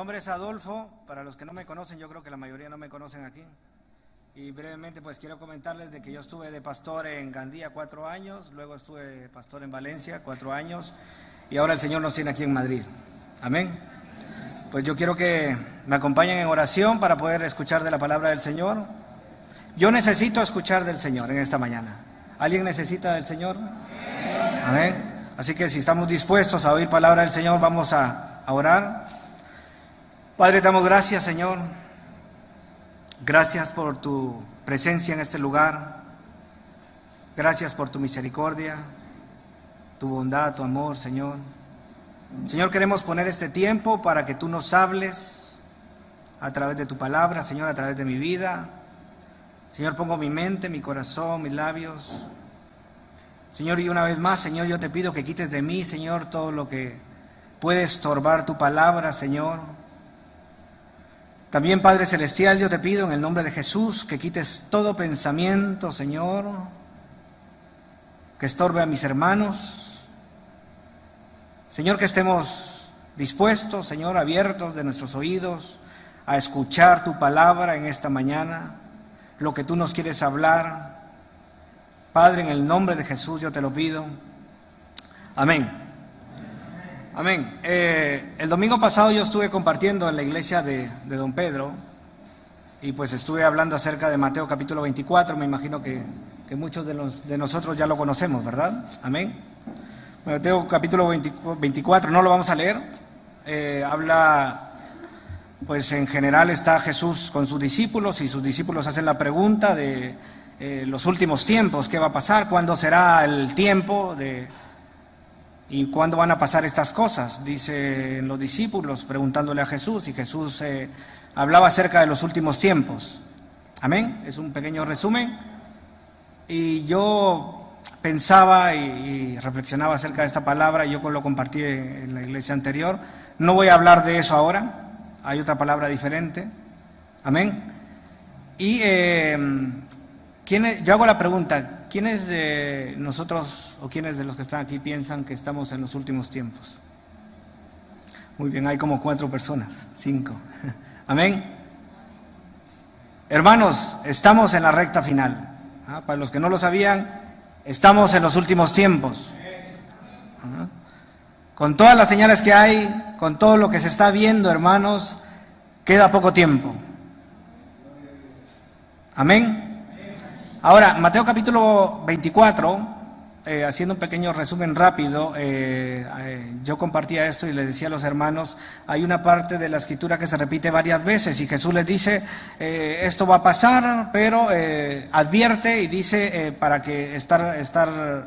nombre es Adolfo. Para los que no me conocen, yo creo que la mayoría no me conocen aquí. Y brevemente pues quiero comentarles de que yo estuve de pastor en Gandía 4 años, luego estuve de pastor en Valencia 4 años y ahora el Señor nos tiene aquí en Madrid. Amén. Pues yo quiero que me acompañen en oración para poder escuchar de la palabra del Señor. Yo necesito escuchar del Señor en esta mañana. ¿Alguien necesita del Señor? Amén. Así que si estamos dispuestos a oír palabra del Señor, vamos a orar. Padre, te damos gracias, Señor. Gracias por tu presencia en este lugar. Gracias por tu misericordia, tu bondad, tu amor, Señor. Señor, queremos poner este tiempo para que tú nos hables a través de tu palabra, Señor, a través de mi vida. Señor, pongo mi mente, mi corazón, mis labios. Señor, y una vez más, Señor, yo te pido que quites de mí, Señor, todo lo que puede estorbar tu palabra, Señor. También, Padre Celestial, yo te pido en el nombre de Jesús que quites todo pensamiento, Señor, que estorbe a mis hermanos. Señor, que estemos dispuestos, Señor, abiertos de nuestros oídos a escuchar tu palabra en esta mañana, lo que tú nos quieres hablar. Padre, en el nombre de Jesús yo te lo pido. Amén. Amén. El domingo pasado yo estuve compartiendo en la iglesia de Don Pedro y pues estuve hablando acerca de Mateo capítulo 24. Me imagino que muchos de nosotros ya lo conocemos, ¿verdad? Amén. Mateo capítulo 24, no lo vamos a leer. Habla, pues en general está Jesús con sus discípulos y sus discípulos hacen la pregunta de los últimos tiempos, ¿qué va a pasar? ¿Cuándo será el tiempo y cuándo van a pasar estas cosas? Dicen los discípulos preguntándole a Jesús, y Jesús hablaba acerca de los últimos tiempos. Amén. Es un pequeño resumen. Y yo pensaba y reflexionaba acerca de esta palabra, y yo lo compartí en la iglesia anterior. No voy a hablar de eso ahora, hay otra palabra diferente. Amén. Y yo hago la pregunta, ¿quiénes de nosotros o quiénes de los que están aquí piensan que estamos en los últimos tiempos? Muy bien, hay como 4 personas, 5. Amén. Hermanos, estamos en la recta final. Para los que no lo sabían, estamos en los últimos tiempos. Con todas las señales que hay, con todo lo que se está viendo, hermanos, queda poco tiempo. Amén. Ahora, Mateo capítulo 24, haciendo un pequeño resumen rápido, yo compartía esto y le decía a los hermanos, hay una parte de la escritura que se repite varias veces y Jesús les dice, esto va a pasar, pero advierte y dice para que estar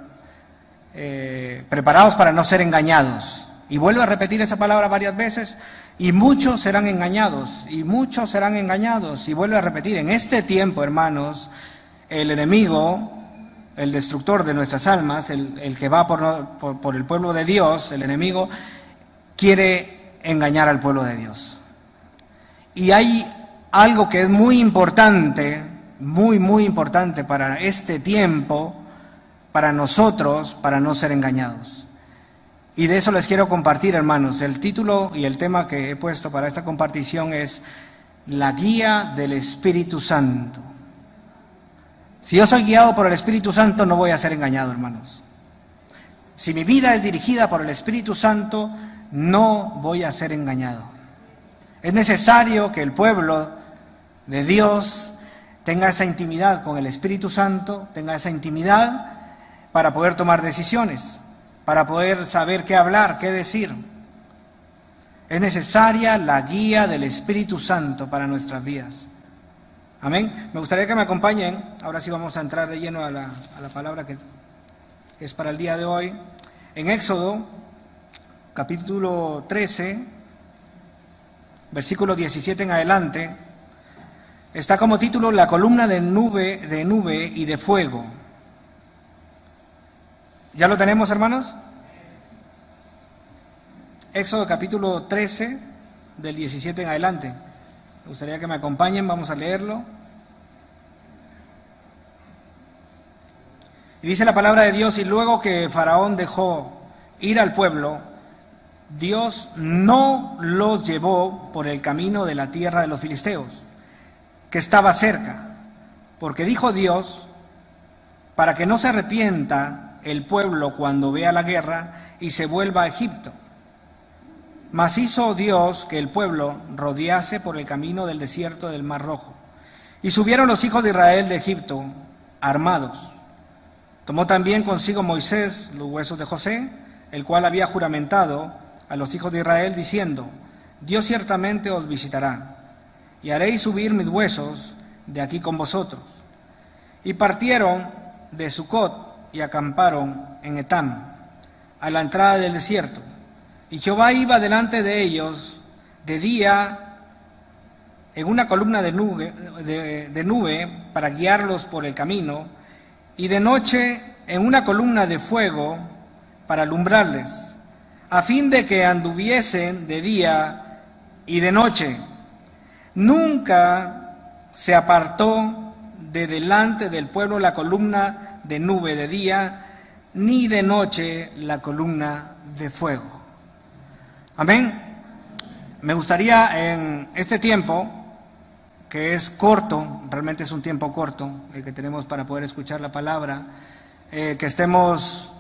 preparados para no ser engañados. Y vuelve a repetir esa palabra varias veces, y muchos serán engañados, y muchos serán engañados, y vuelve a repetir, en este tiempo, hermanos, el enemigo, el destructor de nuestras almas, el que va por el pueblo de Dios, el enemigo, quiere engañar al pueblo de Dios. Y hay algo que es muy importante, muy importante para este tiempo, para nosotros, para no ser engañados. Y de eso les quiero compartir, hermanos. El título y el tema que he puesto para esta compartición es la guía del Espíritu Santo. Si yo soy guiado por el Espíritu Santo, no voy a ser engañado, hermanos. Si mi vida es dirigida por el Espíritu Santo, no voy a ser engañado. Es necesario que el pueblo de Dios tenga esa intimidad con el Espíritu Santo, tenga esa intimidad para poder tomar decisiones, para poder saber qué hablar, qué decir. Es necesaria la guía del Espíritu Santo para nuestras vidas. Amén. Me gustaría que me acompañen. Ahora sí vamos a entrar de lleno a la palabra que es para el día de hoy. En Éxodo, capítulo 13, versículo 17 en adelante, está como título la columna de nube y de fuego. ¿Ya lo tenemos, hermanos? Éxodo capítulo 13, del 17 en adelante. Me gustaría que me acompañen, vamos a leerlo. Y dice la palabra de Dios, y luego que Faraón dejó ir al pueblo, Dios no los llevó por el camino de la tierra de los filisteos, que estaba cerca, porque dijo Dios, para que no se arrepienta el pueblo cuando vea la guerra y se vuelva a Egipto. Mas hizo Dios que el pueblo rodease por el camino del desierto del Mar Rojo. Y subieron los hijos de Israel de Egipto, armados. Tomó también consigo Moisés los huesos de José, el cual había juramentado a los hijos de Israel, diciendo, Dios ciertamente os visitará, y haréis subir mis huesos de aquí con vosotros. Y partieron de Sucot y acamparon en Etam, a la entrada del desierto. Y Jehová iba delante de ellos de día en una columna de nube para guiarlos por el camino, y de noche en una columna de fuego para alumbrarles, a fin de que anduviesen de día y de noche. Nunca se apartó de delante del pueblo la columna de nube de día, ni de noche la columna de fuego. Amén. Me gustaría en este tiempo, que es corto, realmente es un tiempo corto el que tenemos para poder escuchar la palabra, que estemos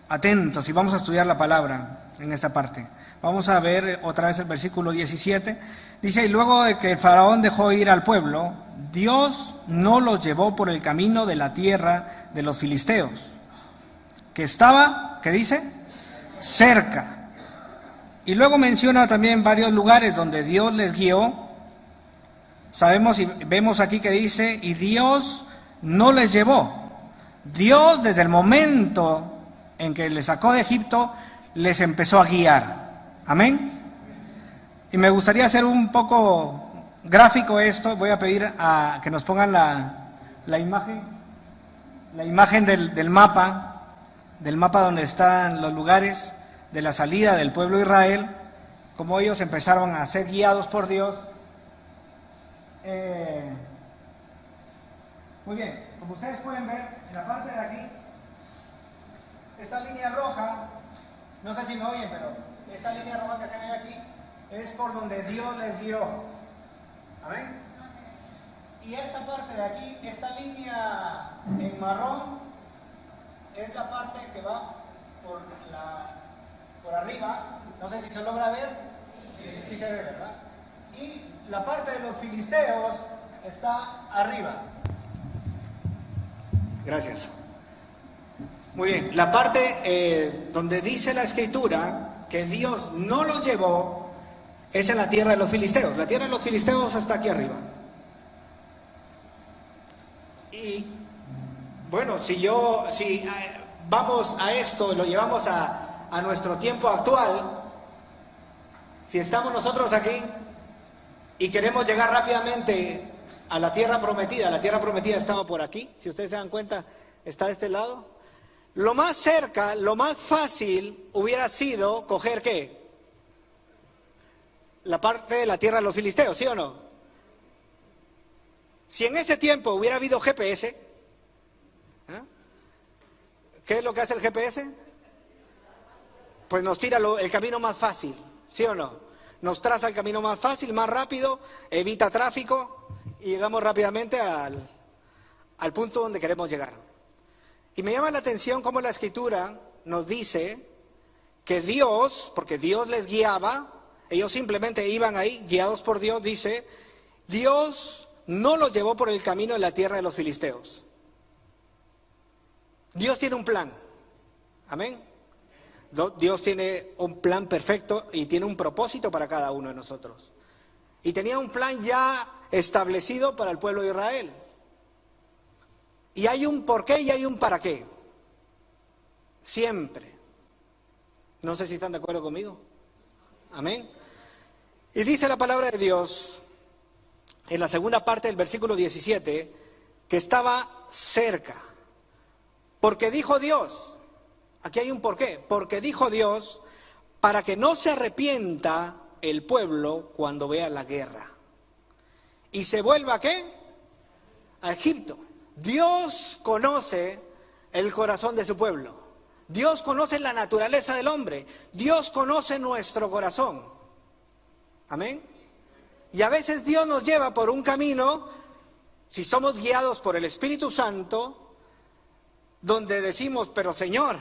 atentos y vamos a estudiar la palabra en esta parte. Vamos a ver otra vez el versículo 17. Dice, y luego de que el faraón dejó ir al pueblo, Dios no los llevó por el camino de la tierra de los filisteos, que estaba, ¿qué dice? Cerca. Y luego menciona también varios lugares donde Dios les guió. Sabemos y vemos aquí que dice, y Dios no les llevó. Dios desde el momento en que les sacó de Egipto, les empezó a guiar. Amén. Y me gustaría hacer un poco gráfico esto. Voy a pedir a que nos pongan la imagen del mapa donde están los lugares de la salida del pueblo de Israel, como ellos empezaron a ser guiados por Dios. Muy bien, como ustedes pueden ver, en la parte de aquí, esta línea roja, no sé si me oyen, pero esta línea roja que se ve aquí, es por donde Dios les guió. ¿Amén? Y esta parte de aquí, esta línea en marrón, es la parte que va por arriba. No sé si se logra ver. Sí se ve, ¿verdad? Y la parte de los filisteos está arriba. Gracias. Muy bien, la parte donde dice la escritura que Dios no los llevó es en la tierra de los filisteos. La tierra de los filisteos está aquí arriba. Y bueno, si vamos a esto, lo llevamos a nuestro tiempo actual, si estamos nosotros aquí y queremos llegar rápidamente a la tierra prometida estaba por aquí, si ustedes se dan cuenta, está de este lado. Lo más cerca, lo más fácil hubiera sido coger ¿qué? La parte de la tierra de los filisteos, ¿sí o no? Si en ese tiempo hubiera habido GPS, ¿qué es lo que hace el GPS? Pues nos tira el camino más fácil, ¿sí o no? Nos traza el camino más fácil, más rápido, evita tráfico y llegamos rápidamente al punto donde queremos llegar. Y me llama la atención cómo la escritura nos dice que Dios, porque Dios les guiaba, ellos simplemente iban ahí, guiados por Dios, dice, Dios no los llevó por el camino de la tierra de los filisteos. Dios tiene un plan, amén. Dios tiene un plan perfecto y tiene un propósito para cada uno de nosotros. Y tenía un plan ya establecido para el pueblo de Israel. Y hay un por qué y hay un para qué. Siempre. No sé si están de acuerdo conmigo. Amén. Y dice la palabra de Dios en la segunda parte del versículo 17 que estaba cerca. Porque dijo Dios. Aquí hay un porqué, porque dijo Dios, para que no se arrepienta el pueblo cuando vea la guerra. ¿Y se vuelva a qué? A Egipto. Dios conoce el corazón de su pueblo. Dios conoce la naturaleza del hombre. Dios conoce nuestro corazón. Amén. Y a veces Dios nos lleva por un camino, si somos guiados por el Espíritu Santo, donde decimos, pero Señor,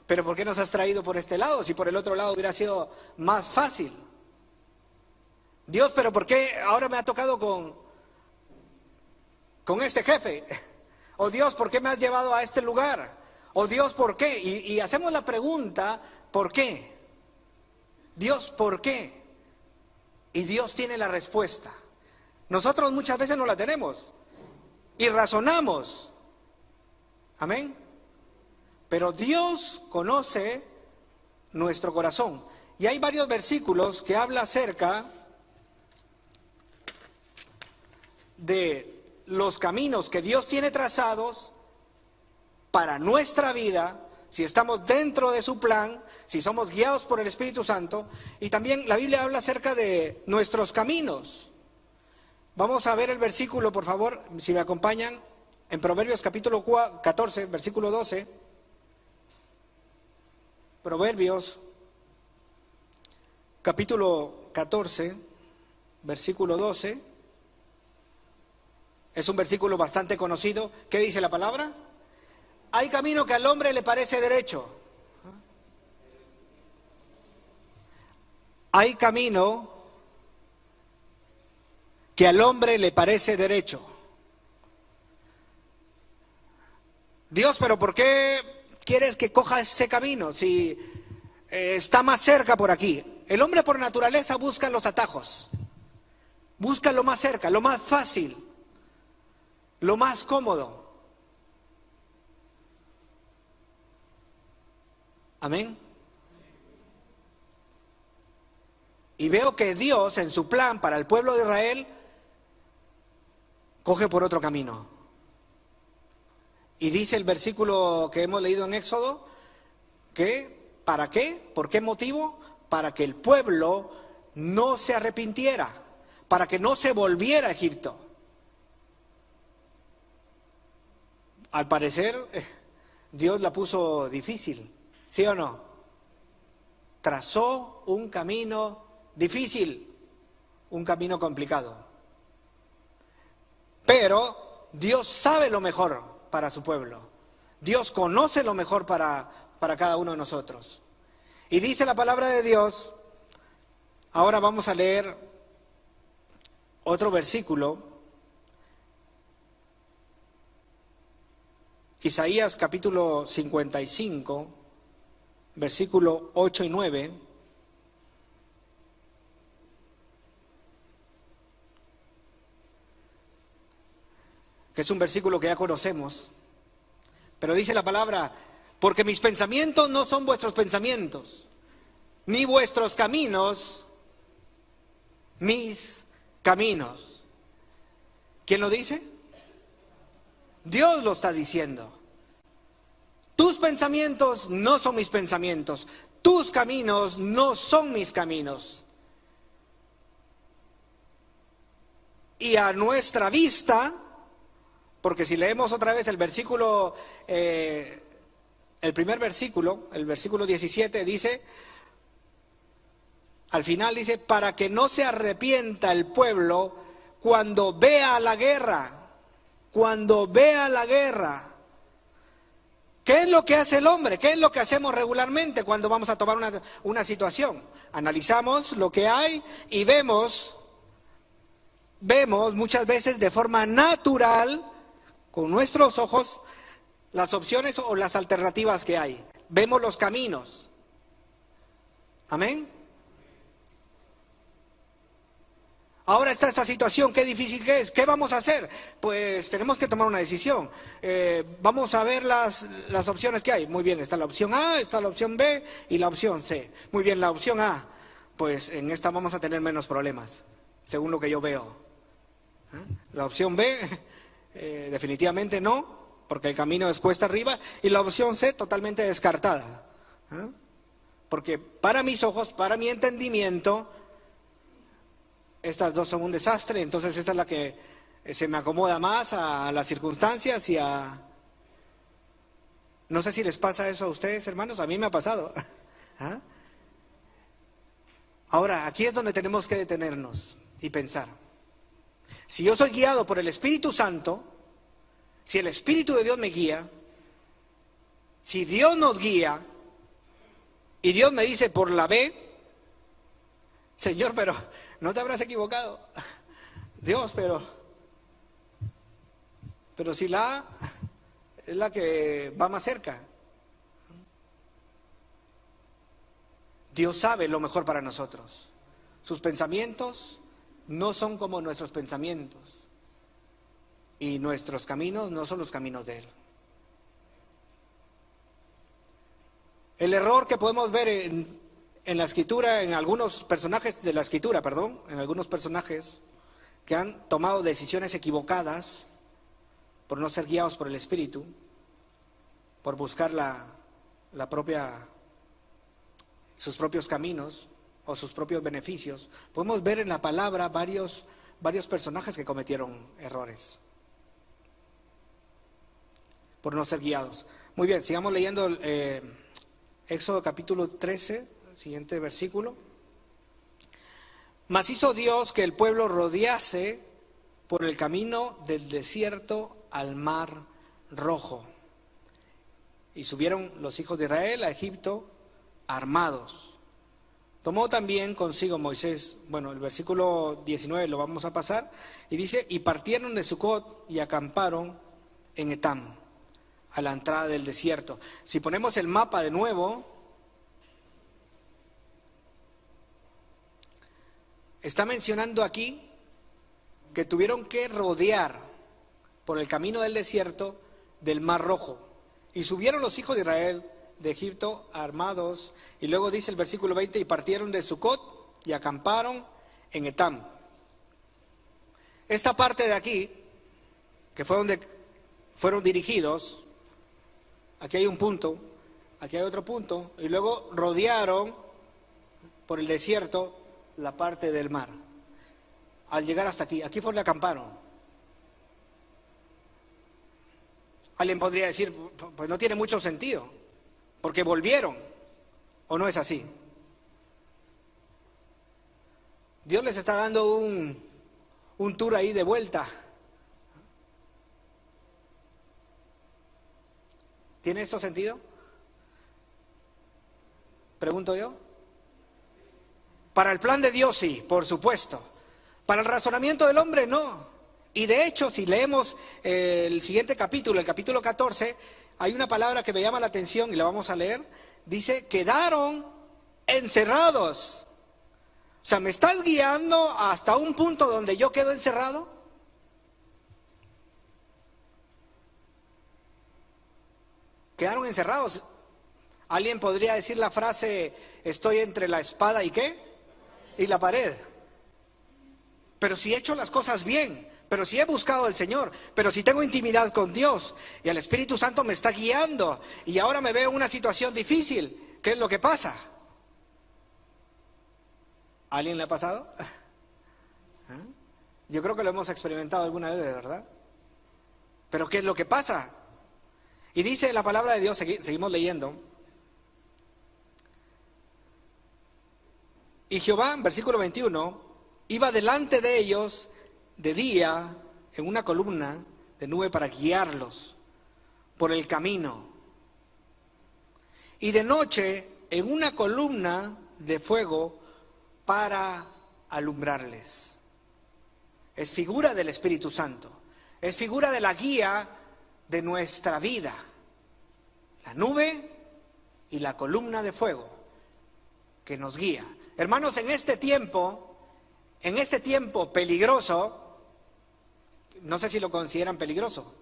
¿pero por qué nos has traído por este lado? Si por el otro lado hubiera sido más fácil. Dios, ¿pero por qué ahora me ha tocado con este jefe? O Dios, ¿por qué me has llevado a este lugar? O Dios, ¿por qué? Y hacemos la pregunta, ¿por qué? Dios, ¿por qué? Y Dios tiene la respuesta. Nosotros muchas veces no la tenemos y razonamos. Amén. Pero Dios conoce nuestro corazón. Y hay varios versículos que habla acerca de los caminos que Dios tiene trazados para nuestra vida, si estamos dentro de su plan, si somos guiados por el Espíritu Santo. Y también la Biblia habla acerca de nuestros caminos. Vamos a ver el versículo, por favor, si me acompañan, en Proverbios capítulo 14, versículo 12. Proverbios capítulo 14, versículo 12. Es un versículo bastante conocido. ¿Qué dice la palabra? Hay camino que al hombre le parece derecho. Hay camino que al hombre le parece derecho. Dios, ¿pero por qué quieres que coja ese camino si está más cerca por aquí? El hombre por naturaleza busca los atajos. Busca lo más cerca, lo más fácil, lo más cómodo. Amén. Y veo que Dios en su plan para el pueblo de Israel coge por otro camino. Y dice el versículo que hemos leído en Éxodo, que ¿para qué? ¿Por qué motivo? Para que el pueblo no se arrepintiera, para que no se volviera a Egipto. Al parecer, Dios la puso difícil. ¿Sí o no? Trazó un camino difícil, un camino complicado. Pero Dios sabe lo mejor para su pueblo. Dios conoce lo mejor para cada uno de nosotros. Y dice la palabra de Dios, ahora vamos a leer otro versículo. Isaías capítulo 55. Versículo 8 y 9, que es un versículo que ya conocemos, pero dice la palabra, porque mis pensamientos no son vuestros pensamientos, ni vuestros caminos, mis caminos. ¿Quién lo dice? Dios lo está diciendo. Tus pensamientos no son mis pensamientos, tus caminos no son mis caminos. Y a nuestra vista, porque si leemos otra vez el versículo, el primer versículo, el versículo 17 dice, al final dice, para que no se arrepienta el pueblo cuando vea la guerra, cuando vea la guerra. ¿Qué es lo que hace el hombre? ¿Qué es lo que hacemos regularmente cuando vamos a tomar una situación? Analizamos lo que hay y vemos muchas veces de forma natural, con nuestros ojos, las opciones o las alternativas que hay. Vemos los caminos. Amén. Ahora está esta situación, qué difícil que es. ¿Qué vamos a hacer? Pues tenemos que tomar una decisión. Vamos a ver las opciones que hay. Muy bien, está la opción A, está la opción B y la opción C. Muy bien, la opción A, pues en esta vamos a tener menos problemas, según lo que yo veo. La opción B, definitivamente no, porque el camino es cuesta arriba. Y la opción C, totalmente descartada. Porque para mis ojos, para mi entendimiento, estas dos son un desastre, entonces esta es la que se me acomoda más a las circunstancias y a No sé si les pasa eso a ustedes, hermanos, a mí me ha pasado. ¿Ah? Ahora, aquí es donde tenemos que detenernos y pensar. Si yo soy guiado por el Espíritu Santo, si el Espíritu de Dios me guía, si Dios nos guía y Dios me dice por la B, Señor, pero no te habrás equivocado. Dios, pero si la A es la que va más cerca. Dios sabe lo mejor para nosotros. Sus pensamientos no son como nuestros pensamientos. Y nuestros caminos no son los caminos de Él. El error que podemos ver en la Escritura, en algunos personajes de la Escritura, en algunos personajes que han tomado decisiones equivocadas por no ser guiados por el Espíritu, por buscar sus propios caminos o sus propios beneficios. Podemos ver en la palabra varios personajes que cometieron errores por no ser guiados. Muy bien, sigamos leyendo Éxodo capítulo 13, siguiente versículo. Mas hizo Dios que el pueblo rodease por el camino del desierto al mar Rojo. Y subieron los hijos de Israel a Egipto armados. Tomó también consigo Moisés, el versículo 19 lo vamos a pasar, y dice, y partieron de Sucot y acamparon en Etam, a la entrada del desierto. Si ponemos el mapa de nuevo, está mencionando aquí que tuvieron que rodear por el camino del desierto del Mar Rojo. Y subieron los hijos de Israel de Egipto armados, y luego dice el versículo 20, y partieron de Sucot y acamparon en Etam. Esta parte de aquí, que fue donde fueron dirigidos, aquí hay un punto, aquí hay otro punto, y luego rodearon por el desierto la parte del mar. Al llegar hasta aquí fue donde acamparon. Alguien podría decir, pues no tiene mucho sentido, porque volvieron, ¿o no es así? Dios les está dando un tour ahí de vuelta. ¿Tiene esto sentido? Pregunto yo. Para el plan de Dios sí, por supuesto. Para el razonamiento del hombre no. Y de hecho, si leemos el siguiente capítulo, el capítulo 14, hay una palabra que me llama la atención y la vamos a leer. Dice, quedaron encerrados. O sea, ¿me estás guiando hasta un punto donde yo quedo encerrado? Quedaron encerrados. Alguien podría decir la frase, estoy entre la espada y ¿qué? Y la pared. Pero si he hecho las cosas bien, pero si he buscado al Señor, pero si tengo intimidad con Dios y el Espíritu Santo me está guiando y ahora me veo en una situación difícil, ¿qué es lo que pasa? ¿A alguien le ha pasado? ¿Ah? Yo creo que lo hemos experimentado alguna vez, ¿verdad? Pero ¿qué es lo que pasa? Y dice la palabra de Dios, seguimos leyendo. Y Jehová, versículo 21, iba delante de ellos de día en una columna de nube para guiarlos por el camino, y de noche en una columna de fuego para alumbrarles. Es figura del Espíritu Santo, es figura de la guía de nuestra vida, la nube y la columna de fuego que nos guía. Hermanos, en este tiempo peligroso, no sé si lo consideran peligroso.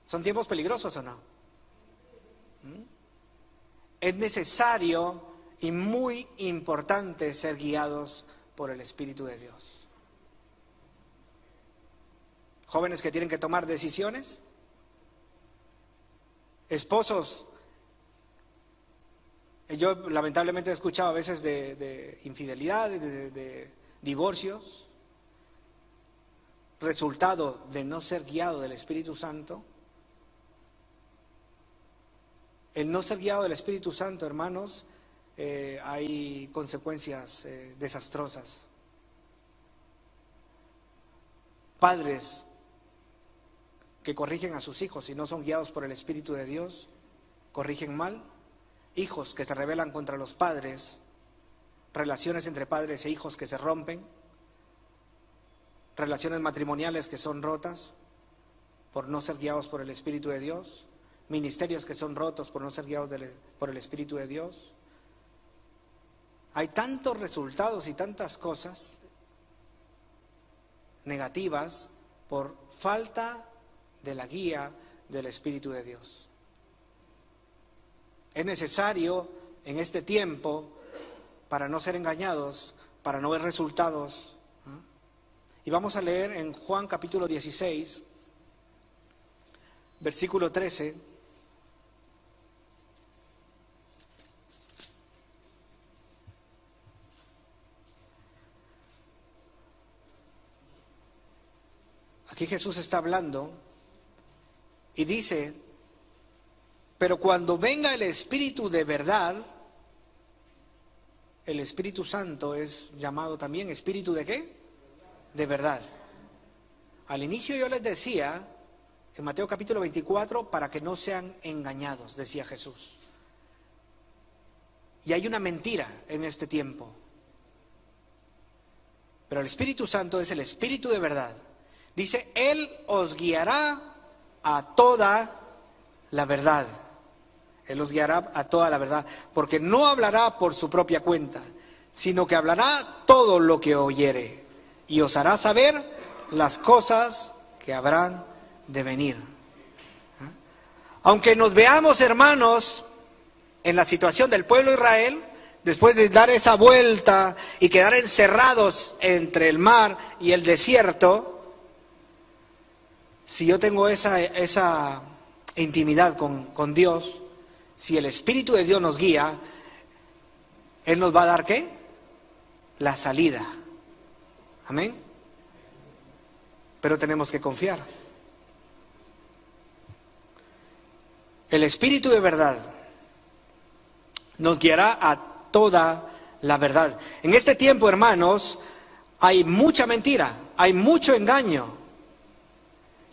¿Son tiempos peligrosos o no? Es necesario y muy importante ser guiados por el Espíritu de Dios. Jóvenes que tienen que tomar decisiones, esposos. Yo lamentablemente he escuchado a veces de infidelidades, de divorcios, resultado de no ser guiado del Espíritu Santo. el no ser guiado del Espíritu Santo, hermanos, hay consecuencias desastrosas. Padres que corrigen a sus hijos y no son guiados por el Espíritu de Dios, corrigen mal. Hijos que se rebelan contra los padres, relaciones entre padres e hijos que se rompen, relaciones matrimoniales que son rotas por no ser guiados por el Espíritu de Dios, ministerios que son rotos por no ser guiados por el Espíritu de Dios. Hay tantos resultados y tantas cosas negativas por falta de la guía del Espíritu de Dios. Es necesario en este tiempo, para no ser engañados, para no ver resultados. Y vamos a leer en Juan capítulo 16, versículo 13. Aquí Jesús está hablando y dice: pero cuando venga el Espíritu de verdad, el Espíritu Santo es llamado también Espíritu ¿de qué? De verdad. Al inicio yo les decía, en Mateo capítulo 24, para que no sean engañados, decía Jesús. Y hay una mentira en este tiempo. Pero el Espíritu Santo es el Espíritu de verdad. Dice, Él os guiará a toda la verdad. Él os guiará a toda la verdad, porque no hablará por su propia cuenta, sino que hablará todo lo que oyere, y os hará saber las cosas que habrán de venir. Aunque nos veamos, hermanos, en la situación del pueblo de Israel, después de dar esa vuelta y quedar encerrados entre el mar y el desierto, si yo tengo esa intimidad con Dios, si el Espíritu de Dios nos guía, Él nos va a dar ¿qué? La salida. Amén. Pero tenemos que confiar. El Espíritu de verdad nos guiará a toda la verdad. En este tiempo, hermanos, hay mucha mentira, hay mucho engaño.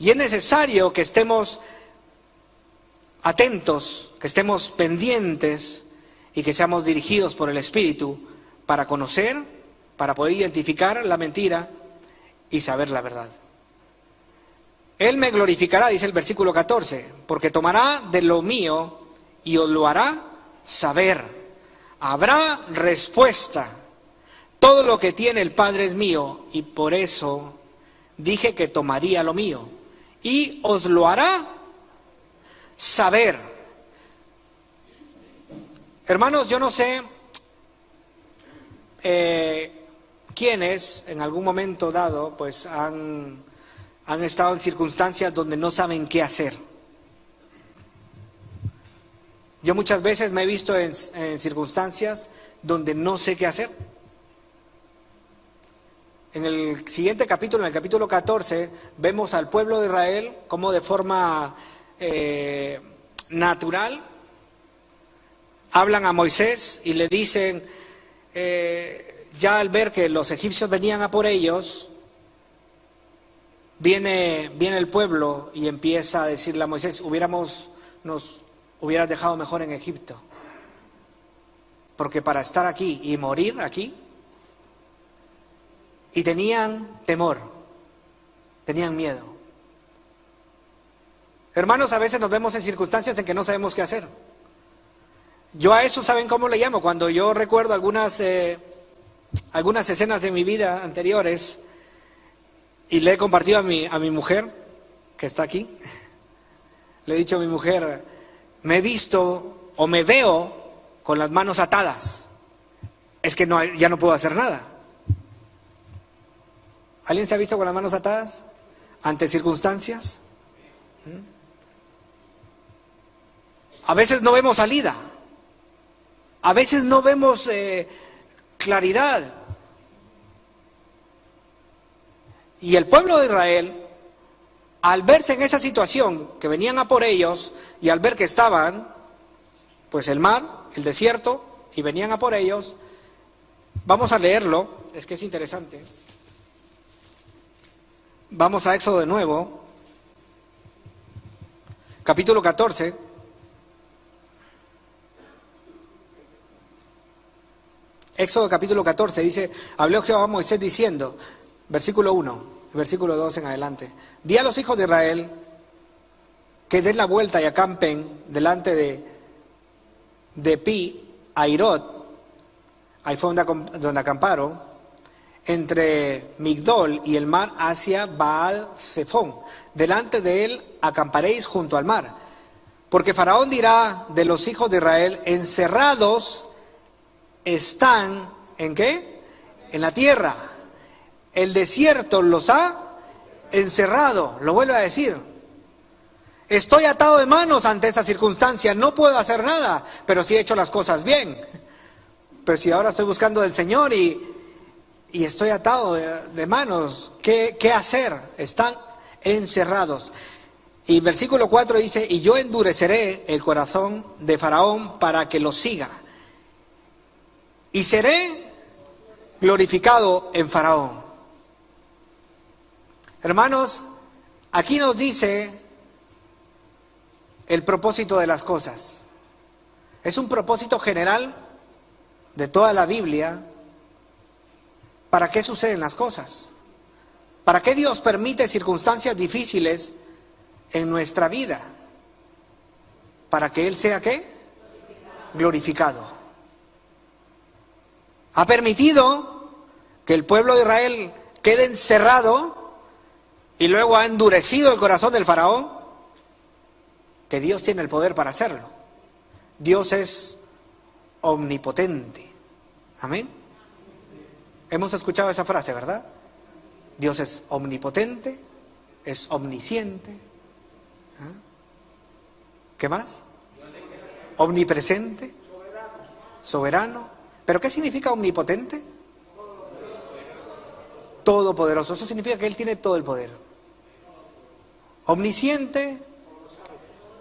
Y es necesario que estemos atentos, que estemos pendientes y que seamos dirigidos por el Espíritu para conocer, para poder identificar la mentira y saber la verdad. Él me glorificará, dice el versículo 14, porque tomará de lo mío y os lo hará saber. Habrá respuesta. Todo lo que tiene el Padre es mío, y por eso dije que tomaría lo mío y os lo hará saber. Hermanos, yo no sé quiénes en algún momento dado pues han estado en circunstancias donde no saben qué hacer. Yo muchas veces me he visto en circunstancias donde no sé qué hacer. En el siguiente capítulo, en el capítulo 14, vemos al pueblo de Israel como de forma natural hablan a Moisés y le dicen, ya al ver que los egipcios venían a por ellos, viene el pueblo y empieza a decirle a Moisés, nos hubieras dejado mejor en Egipto, porque para estar aquí y morir aquí. Y tenían temor, tenían miedo. Hermanos, a veces nos vemos en circunstancias en que no sabemos qué hacer. Yo a eso, ¿saben cómo le llamo? Cuando yo recuerdo algunas escenas de mi vida anteriores y le he compartido a mi mujer, que está aquí, le he dicho a mi mujer, me he visto o me veo con las manos atadas. Es que ya no puedo hacer nada. ¿Alguien se ha visto con las manos atadas ante circunstancias? A veces no vemos salida, a veces no vemos claridad. Y el pueblo de Israel, al verse en esa situación, que venían a por ellos, y al ver que estaban, pues el mar, el desierto, y venían a por ellos. Vamos a leerlo, es que es interesante. Vamos a Éxodo de nuevo, capítulo 14. Éxodo capítulo 14 dice: habló Jehová a Moisés diciendo, versículo 1, versículo 2 en adelante: di a los hijos de Israel que den la vuelta y acampen delante de Pi Hairot, ahí fue donde acamparon, entre Migdol y el mar hacia Baal Zephón. Delante de él acamparéis junto al mar, porque Faraón dirá de los hijos de Israel: encerrados están, ¿en qué? En la tierra. El desierto los ha encerrado. Lo vuelve a decir. Estoy atado de manos ante esta circunstancia. No puedo hacer nada, pero sí he hecho las cosas bien. Pero si ahora estoy buscando del Señor y estoy atado de manos, ¿qué hacer? Están encerrados. Y versículo 4 dice: y yo endureceré el corazón de Faraón para que lo siga, y seré glorificado en Faraón. Hermanos, aquí nos dice el propósito de las cosas. Es un propósito general de toda la Biblia. ¿Para qué suceden las cosas? ¿Para qué Dios permite circunstancias difíciles en nuestra vida? ¿Para que Él sea qué? Glorificado. Ha permitido que el pueblo de Israel quede encerrado y luego ha endurecido el corazón del faraón, que Dios tiene el poder para hacerlo. Dios es omnipotente. Amén. Hemos escuchado esa frase, ¿verdad? Dios es omnipotente, es omnisciente. ¿Ah? ¿Qué más? Omnipresente, soberano. ¿Pero qué significa omnipotente? Todopoderoso. Eso significa que Él tiene todo el poder. Omnisciente,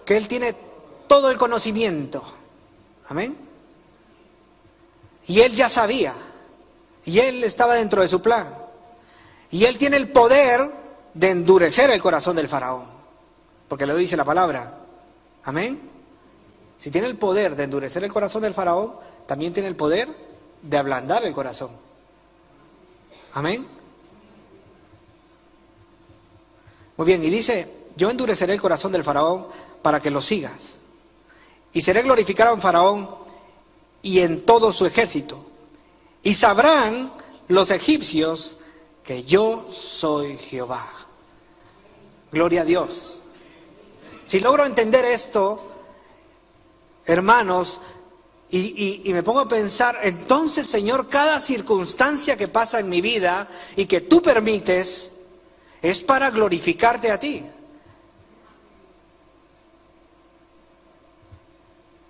que Él tiene todo el conocimiento. Amén. Y Él ya sabía. Y Él estaba dentro de su plan. Y Él tiene el poder de endurecer el corazón del faraón. Porque lo dice la palabra. Amén. Si tiene el poder de endurecer el corazón del faraón, también tiene el poder de ablandar el corazón. Amén. Muy bien, y dice: yo endureceré el corazón del faraón para que lo sigas. Y seré glorificado en Faraón y en todo su ejército. Y sabrán los egipcios que yo soy Jehová. Gloria a Dios. Si logro entender esto, hermanos, y me pongo a pensar, entonces, Señor, cada circunstancia que pasa en mi vida y que tú permites, es para glorificarte a ti.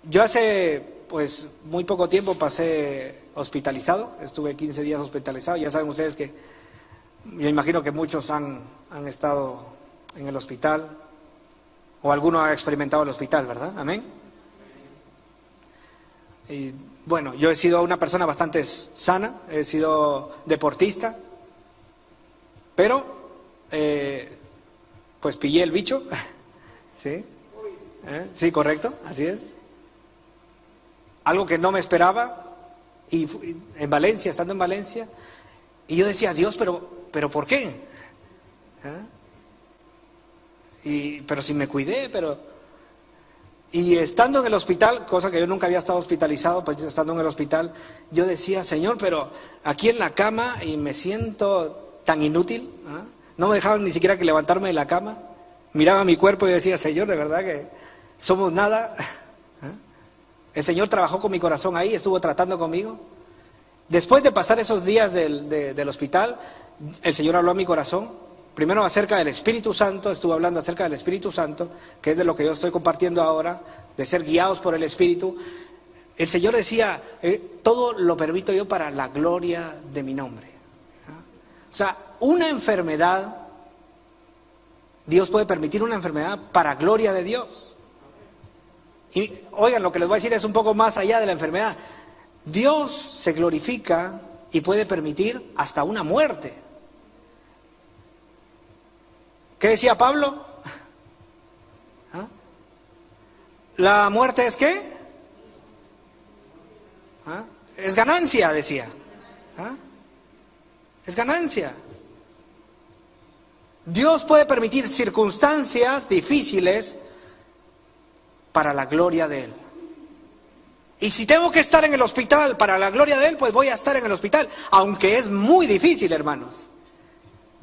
Yo hace pues muy poco tiempo pasé hospitalizado, estuve 15 días hospitalizado. Ya saben ustedes que yo imagino que muchos han estado en el hospital, o alguno ha experimentado el hospital, ¿verdad? Amén. Y bueno, yo he sido una persona bastante sana, he sido deportista, pero pues pillé el bicho, ¿sí? Sí, correcto, así es. Algo que no me esperaba, y en Valencia, estando en Valencia, y yo decía: Dios, pero ¿por qué? Pero si me cuidé, Y estando en el hospital, cosa que yo nunca había estado hospitalizado, pues estando en el hospital, yo decía: Señor, pero aquí en la cama y me siento tan inútil, no me dejaban ni siquiera que levantarme de la cama, miraba mi cuerpo y decía: Señor, de verdad que somos nada. El Señor trabajó con mi corazón ahí, estuvo tratando conmigo. Después de pasar esos días del hospital, el Señor habló a mi corazón. Primero acerca del Espíritu Santo, estuvo hablando acerca del Espíritu Santo, que es de lo que yo estoy compartiendo ahora, de ser guiados por el Espíritu. El Señor decía: todo lo permito yo para la gloria de mi nombre. O sea, una enfermedad, Dios puede permitir una enfermedad para gloria de Dios. Y oigan, lo que les voy a decir es un poco más allá de la enfermedad. Dios se glorifica y puede permitir hasta una muerte. ¿Qué decía Pablo? ¿Ah? ¿La muerte es qué? ¿Ah? Es ganancia, decía. ¿Ah? Es ganancia. Dios puede permitir circunstancias difíciles para la gloria de Él. Y si tengo que estar en el hospital para la gloria de Él, pues voy a estar en el hospital, aunque es muy difícil, hermanos.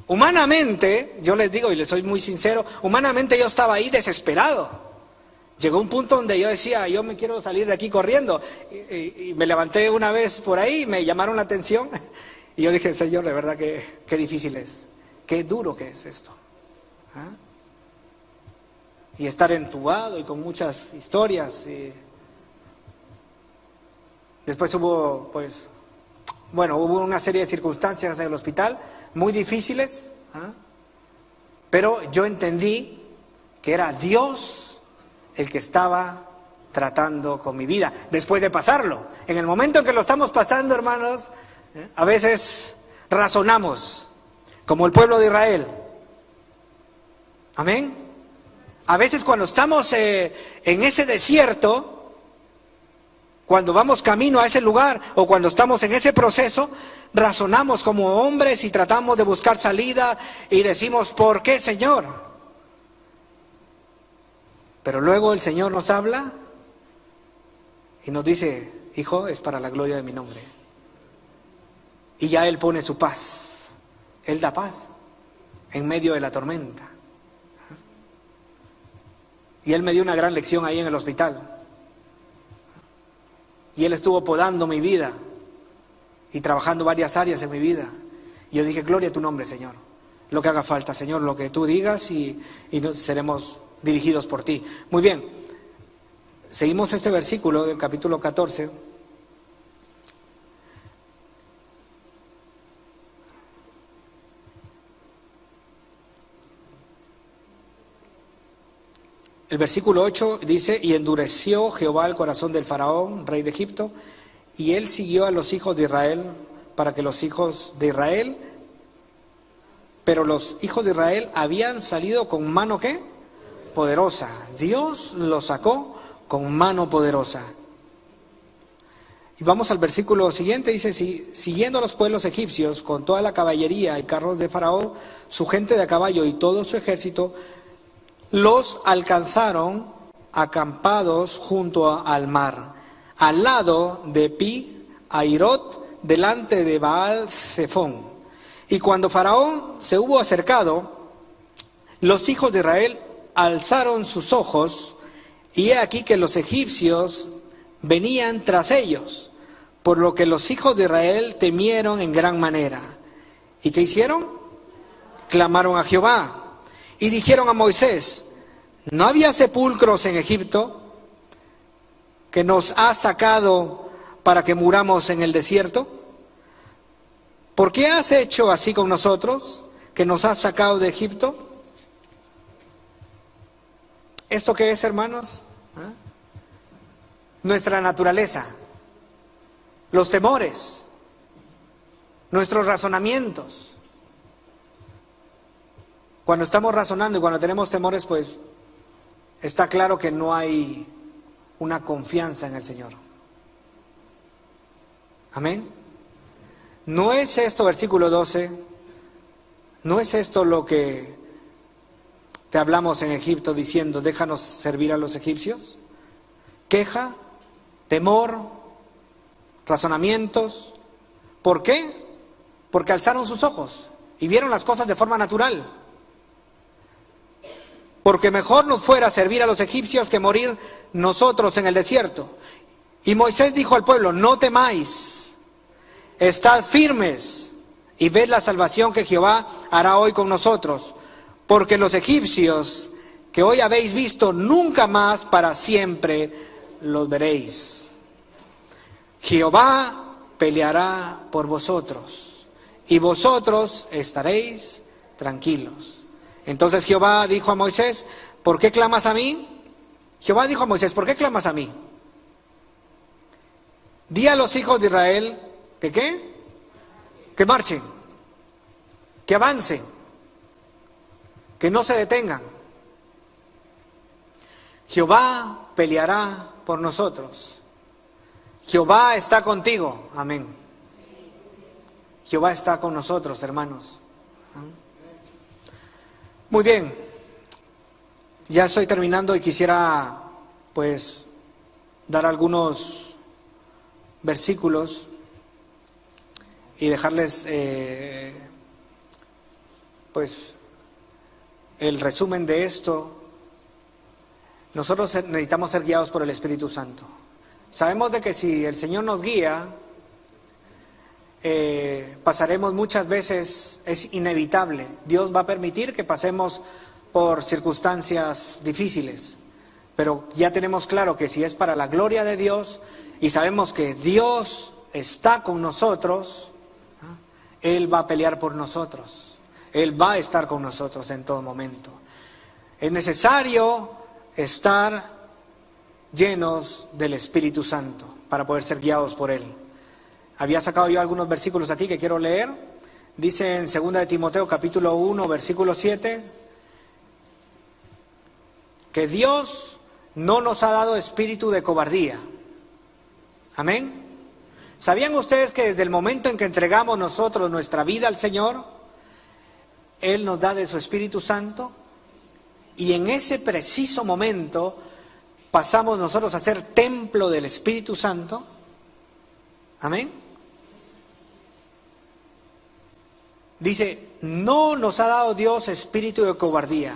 Humanamente, yo les digo y les soy muy sincero, humanamente yo estaba ahí desesperado. Llegó un punto donde yo decía, yo me quiero salir de aquí corriendo. Y me levanté una vez por ahí, me llamaron la atención. Y yo dije, Señor, de verdad que qué difícil es. Qué duro que es esto. ¿Ah? Y estar entubado y con muchas historias. Y después hubo, hubo una serie de circunstancias en el hospital muy difíciles. ¿Ah? Pero yo entendí que era Dios el que estaba tratando con mi vida, después de pasarlo. En el momento en que lo estamos pasando, hermanos, a veces razonamos, como el pueblo de Israel. Amén. A veces cuando estamos en ese desierto, cuando vamos camino a ese lugar o cuando estamos en ese proceso, razonamos como hombres y tratamos de buscar salida y decimos, ¿por qué, Señor? Pero luego el Señor nos habla y nos dice, hijo, es para la gloria de mi nombre. Y ya Él pone su paz. Él da paz en medio de la tormenta. Y Él me dio una gran lección ahí en el hospital. Y Él estuvo podando mi vida y trabajando varias áreas en mi vida. Y yo dije, gloria a tu nombre, Señor. Lo que haga falta, Señor, lo que tú digas y nos seremos dirigidos por ti. Muy bien, seguimos este versículo del capítulo 14. El versículo 8 dice, y endureció Jehová el corazón del faraón, rey de Egipto, y él siguió a los hijos de Israel para que los hijos de Israel, pero los hijos de Israel habían salido con mano ¿qué? Poderosa. Dios los sacó con mano poderosa. Y vamos al versículo siguiente, dice, siguiendo a los pueblos egipcios con toda la caballería y carros de Faraón, su gente de a caballo y todo su ejército, los alcanzaron acampados junto al mar, al lado de Pi Hairot, delante de Baal Zephón. Y cuando Faraón se hubo acercado, los hijos de Israel alzaron sus ojos, y he aquí que los egipcios venían tras ellos, por lo que los hijos de Israel temieron en gran manera. ¿Y qué hicieron? Clamaron a Jehová y dijeron a Moisés, ¿no había sepulcros en Egipto que nos has sacado para que muramos en el desierto? ¿Por qué has hecho así con nosotros, que nos has sacado de Egipto? ¿Esto qué es, hermanos? ¿Ah? Nuestra naturaleza, los temores, nuestros razonamientos. Cuando estamos razonando y cuando tenemos temores, pues está claro que no hay una confianza en el Señor. Amén. ¿No es esto, versículo 12, no es esto lo que te hablamos en Egipto diciendo, déjanos servir a los egipcios? Queja, temor, razonamientos. ¿Por qué? Porque alzaron sus ojos y vieron las cosas de forma natural. Porque mejor nos fuera servir a los egipcios que morir nosotros en el desierto. Y Moisés dijo al pueblo, no temáis, estad firmes y ved la salvación que Jehová hará hoy con nosotros. Porque los egipcios que hoy habéis visto, nunca más para siempre los veréis. Jehová peleará por vosotros y vosotros estaréis tranquilos. Entonces Jehová dijo a Moisés, ¿por qué clamas a mí? Jehová dijo a Moisés, ¿por qué clamas a mí? Di a los hijos de Israel que ¿qué? Que marchen, que avancen, que no se detengan. Jehová peleará por nosotros. Jehová está contigo. Amén. Jehová está con nosotros, hermanos. Muy bien. Ya estoy terminando y quisiera pues dar algunos versículos y dejarles pues el resumen de esto. Nosotros necesitamos ser guiados por el Espíritu Santo. Sabemos de que si el Señor nos guía, pasaremos muchas veces, es inevitable. Dios va a permitir que pasemos por circunstancias difíciles, pero ya tenemos claro que si es para la gloria de Dios y sabemos que Dios está con nosotros, Él va a pelear por nosotros, Él va a estar con nosotros en todo momento. Es necesario estar llenos del Espíritu Santo para poder ser guiados por Él. Había sacado yo algunos versículos aquí que quiero leer. Dice en 2 de Timoteo capítulo 1 versículo 7 que Dios no nos ha dado espíritu de cobardía. Amén. ¿Sabían ustedes que desde el momento en que entregamos nosotros nuestra vida al Señor, Él nos da de su Espíritu Santo? Y en ese preciso momento pasamos nosotros a ser templo del Espíritu Santo. Amén. Dice, no nos ha dado Dios espíritu de cobardía,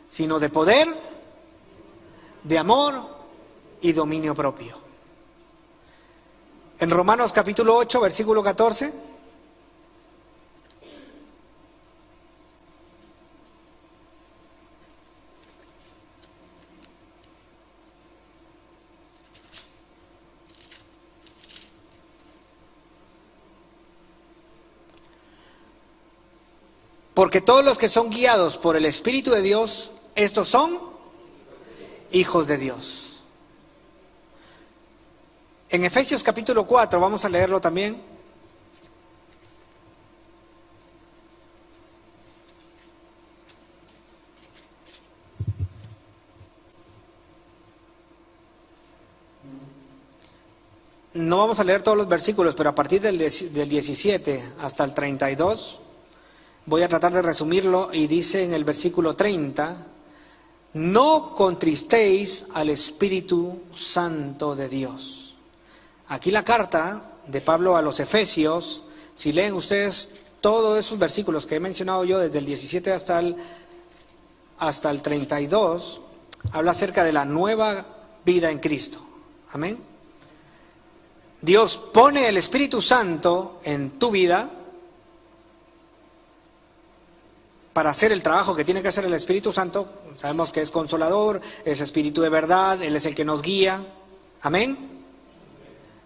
sino de poder, de amor y dominio propio. En Romanos capítulo 8, versículo 14. Porque todos los que son guiados por el Espíritu de Dios, estos son hijos de Dios. En Efesios capítulo 4, vamos a leerlo también. No vamos a leer todos los versículos, pero a partir del 17 hasta el 32, voy a tratar de resumirlo y dice en el versículo 30, no contristéis al Espíritu Santo de Dios. Aquí la carta de Pablo a los Efesios, si leen ustedes todos esos versículos que he mencionado yo desde el 17 hasta el 32, habla acerca de la nueva vida en Cristo. Amén. Dios pone el Espíritu Santo en tu vida para hacer el trabajo que tiene que hacer el Espíritu Santo. Sabemos que es consolador, es Espíritu de verdad, Él es el que nos guía. Amén.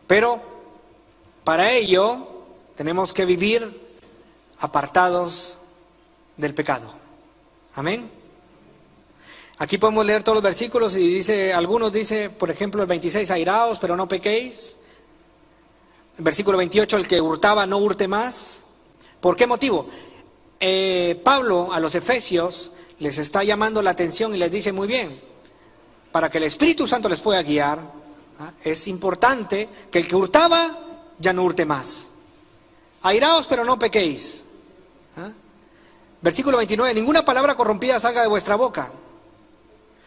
Pero para ello tenemos que vivir apartados del pecado. Amén. Aquí podemos leer todos los versículos y dice, algunos dice, por ejemplo, el 26, airaos, pero no pequéis. El versículo 28, el que hurtaba no hurte más. ¿Por qué motivo? Pablo a los Efesios les está llamando la atención y les dice, muy bien, para que el Espíritu Santo les pueda guiar, es importante que el que hurtaba ya no hurte más. Airaos, pero no pequéis. Versículo 29, ninguna palabra corrompida salga de vuestra boca.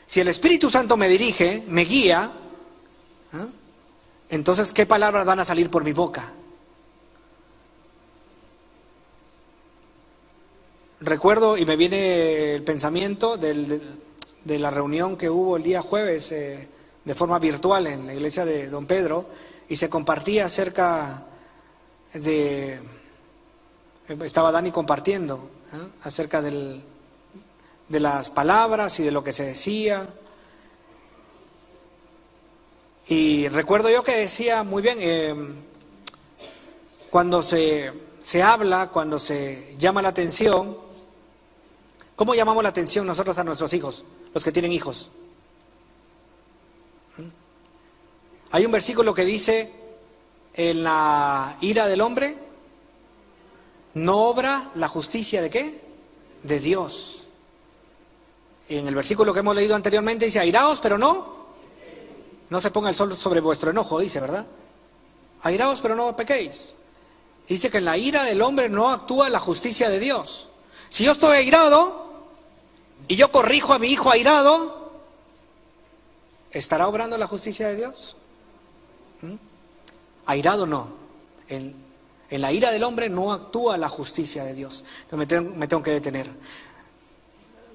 Si el Espíritu Santo me dirige, me guía, entonces ¿qué palabras van a salir por mi boca? Recuerdo y me viene el pensamiento de la reunión que hubo el día jueves de forma virtual en la iglesia de Don Pedro, y se compartía acerca de, estaba Dani compartiendo acerca de las palabras y de lo que se decía. Y recuerdo yo que decía, muy bien, cuando se habla, cuando se llama la atención, ¿cómo llamamos la atención nosotros a nuestros hijos, los que tienen hijos? Hay un versículo que dice, en la ira del hombre no obra la justicia ¿de qué? De Dios. Y en el versículo que hemos leído anteriormente dice, airaos, pero no se ponga el sol sobre vuestro enojo, dice, ¿verdad? Airaos, pero no pequéis. Dice que en la ira del hombre no actúa la justicia de Dios. Si yo estoy airado y yo corrijo a mi hijo airado, ¿estará obrando la justicia de Dios? Airado no. En la ira del hombre no actúa la justicia de Dios. Entonces me tengo que detener.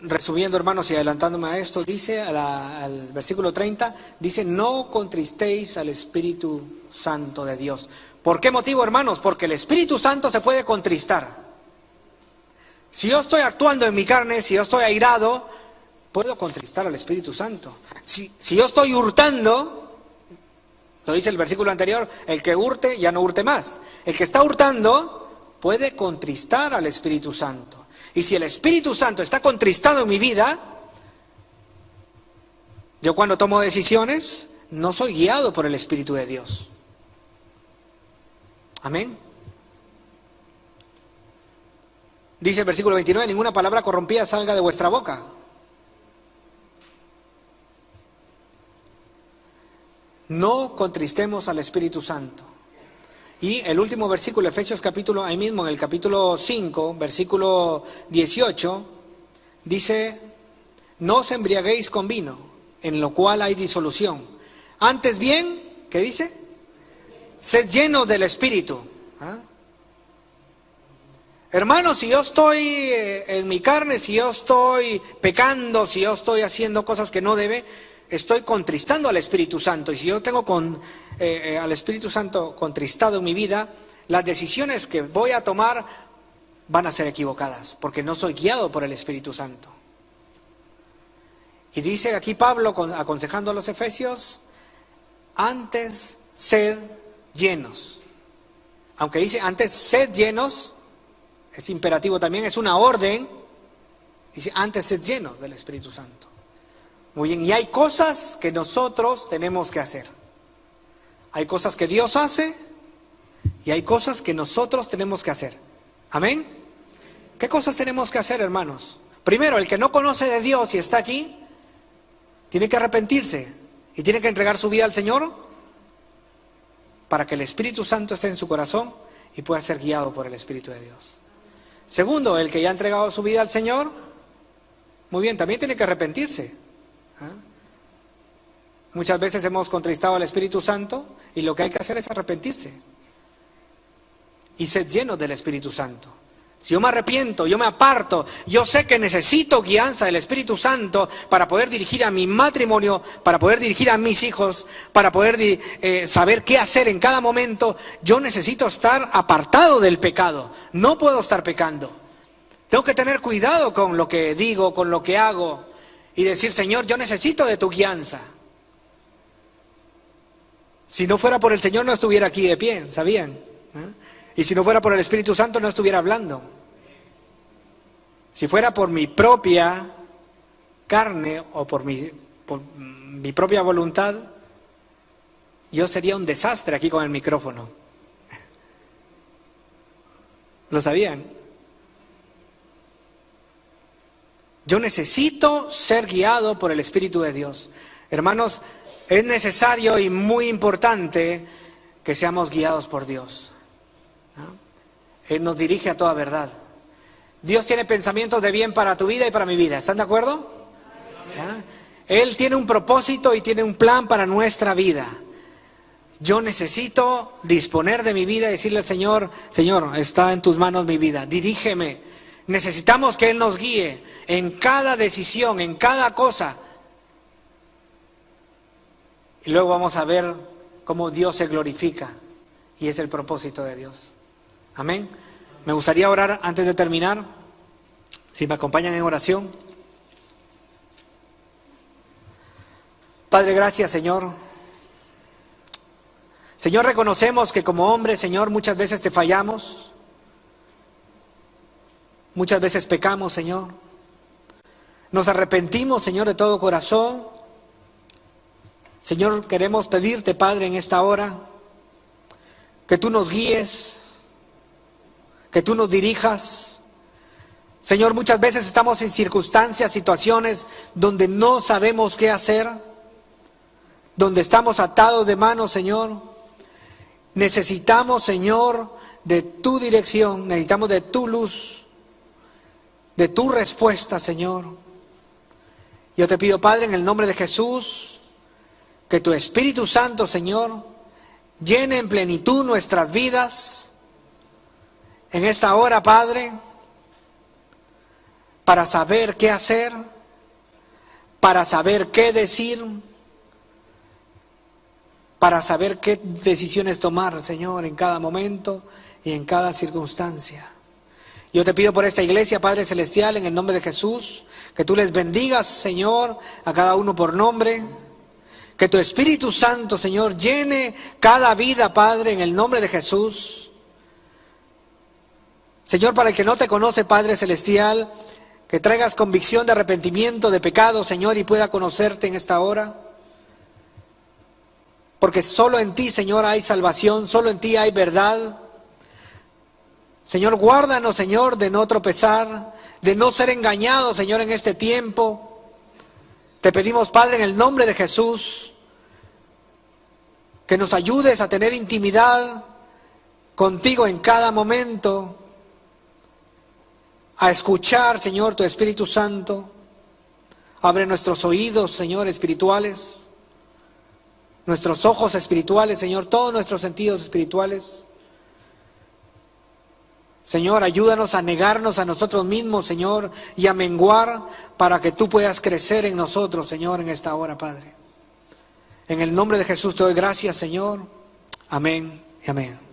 Resumiendo, hermanos, y adelantándome a esto, dice al versículo 30, dice, no contristéis al Espíritu Santo de Dios. ¿Por qué motivo, hermanos? Porque el Espíritu Santo se puede contristar. Si yo estoy actuando en mi carne, si yo estoy airado, puedo contristar al Espíritu Santo. Si yo estoy hurtando, lo dice el versículo anterior, el que hurte ya no hurte más. El que está hurtando puede contristar al Espíritu Santo. Y si el Espíritu Santo está contristado en mi vida, yo cuando tomo decisiones no soy guiado por el Espíritu de Dios. Amén. Dice el versículo 29, ninguna palabra corrompida salga de vuestra boca. No contristemos al Espíritu Santo. Y el último versículo, Efesios capítulo, ahí mismo en el capítulo 5, versículo 18, dice, no os embriaguéis con vino, en lo cual hay disolución. Antes bien, ¿qué dice? Sed llenos del Espíritu. ¿Ah? Hermanos, si yo estoy en mi carne, si yo estoy pecando, si yo estoy haciendo cosas que no debe, estoy contristando al Espíritu Santo. Y si yo tengo al Espíritu Santo contristado en mi vida, las decisiones que voy a tomar van a ser equivocadas, porque no soy guiado por el Espíritu Santo. Y dice aquí Pablo, aconsejando a los efesios, antes sed llenos. Aunque dice antes sed llenos, es imperativo también, es una orden. Dice antes sed llenos del Espíritu Santo. Muy bien, y hay cosas que nosotros tenemos que hacer. Hay cosas que Dios hace y hay cosas que nosotros tenemos que hacer. ¿Amén? ¿Qué cosas tenemos que hacer, hermanos? Primero, el que no conoce de Dios y está aquí, tiene que arrepentirse y tiene que entregar su vida al Señor para que el Espíritu Santo esté en su corazón y pueda ser guiado por el Espíritu de Dios. Segundo, el que ya ha entregado su vida al Señor, muy bien, también tiene que arrepentirse. Muchas veces hemos contristado al Espíritu Santo y lo que hay que hacer es arrepentirse y ser lleno del Espíritu Santo. Si yo me arrepiento, yo me aparto, yo sé que necesito guianza del Espíritu Santo para poder dirigir a mi matrimonio, para poder dirigir a mis hijos, para poder saber qué hacer en cada momento. Yo necesito estar apartado del pecado, no puedo estar pecando. Tengo que tener cuidado con lo que digo, con lo que hago y decir, Señor, yo necesito de tu guianza. Si no fuera por el Señor no estuviera aquí de pie, ¿sabían? Y si no fuera por el Espíritu Santo no estuviera hablando. Si fuera por mi propia carne o por mi propia voluntad, yo sería un desastre aquí con el micrófono. ¿Lo sabían? Yo necesito ser guiado por el Espíritu de Dios. Hermanos, es necesario y muy importante que seamos guiados por Dios. Él nos dirige a toda verdad. Dios tiene pensamientos de bien para tu vida y para mi vida. ¿Están de acuerdo? Él tiene un propósito y tiene un plan para nuestra vida. Yo necesito disponer de mi vida y decirle al Señor, Señor, está en tus manos mi vida, dirígeme. Necesitamos que Él nos guíe en cada decisión, en cada cosa. Y luego vamos a ver cómo Dios se glorifica. Y es el propósito de Dios. Amén. Me gustaría orar antes de terminar. Si me acompañan en oración. Padre, gracias, Señor. Señor, reconocemos que como hombres, Señor, muchas veces te fallamos. Muchas veces pecamos, Señor. Nos arrepentimos, Señor, de todo corazón. Señor, queremos pedirte, Padre, en esta hora, que tú nos guíes, que tú nos dirijas. Señor, muchas veces estamos en circunstancias, situaciones donde no sabemos qué hacer, donde estamos atados de manos, Señor. Necesitamos, Señor, de tu dirección, necesitamos de tu luz, de tu respuesta, Señor. Yo te pido, Padre, en el nombre de Jesús, que tu Espíritu Santo, Señor, llene en plenitud nuestras vidas en esta hora, Padre, para saber qué hacer, para saber qué decir, para saber qué decisiones tomar, Señor, en cada momento y en cada circunstancia. Yo te pido por esta iglesia, Padre Celestial, en el nombre de Jesús, que tú les bendigas, Señor, a cada uno por nombre. Que tu Espíritu Santo, Señor, llene cada vida, Padre, en el nombre de Jesús. Señor, para el que no te conoce, Padre Celestial, que traigas convicción de arrepentimiento, de pecado, Señor, y pueda conocerte en esta hora. Porque solo en ti, Señor, hay salvación, solo en ti hay verdad. Señor, guárdanos, Señor, de no tropezar, de no ser engañados, Señor, en este tiempo. Te pedimos, Padre, en el nombre de Jesús, que nos ayudes a tener intimidad contigo en cada momento, a escuchar, Señor, tu Espíritu Santo. Abre nuestros oídos, Señor, espirituales, nuestros ojos espirituales, Señor, todos nuestros sentidos espirituales. Señor, ayúdanos a negarnos a nosotros mismos, Señor, y a menguar para que tú puedas crecer en nosotros, Señor, en esta hora, Padre. En el nombre de Jesús te doy gracias, Señor. Amén y amén.